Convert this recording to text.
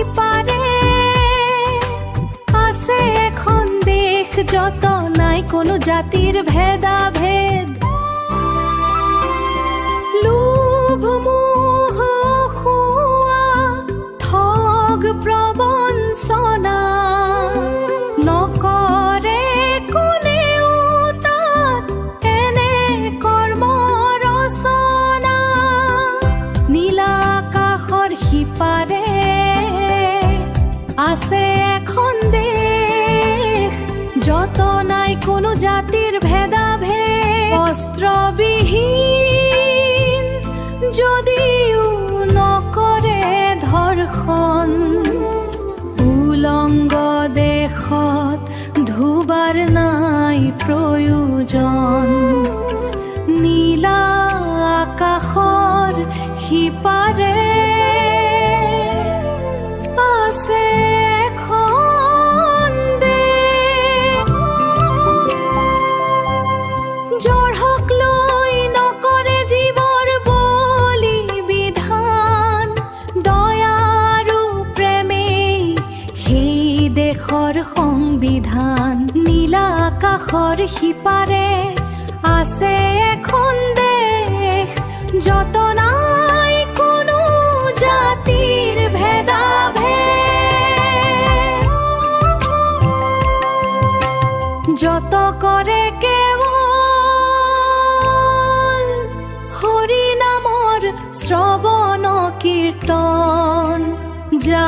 সিপাৰে আছে এখন দেশ যত নাই কোনো জাতিৰ ভেদাভেদ লোভ মোহ খোৱা ঠগ প্ৰবঞ্চনা নকৰে কোনেও তাত এনে কৰ্ম ৰচনা নীলা আকাশৰ সিপাৰে আছে এখন দেশ যত নাই কোনো জাতিৰ ভেদাভেদ অস্ত্ৰবিহীন যদিও নকৰে ধৰ্ষণ উলংগ দেশত ধুবাৰ নাই প্ৰয়োজন নীলা আকাশৰ সিপাৰে আছে এখন দেশ জড়হক লৈ নকৰে জীৱৰ বলি বিধান দয়া আৰু প্ৰেমেই সেই দেশৰ সংবিধান নীলা আকাশৰ সিপাৰে আছে এখন দেশ যত নাই কোনো জাতিৰ ভেদাভেদ যত কৰে কেৱল হৰি নামৰ শ্ৰৱণ কীৰ্তন যা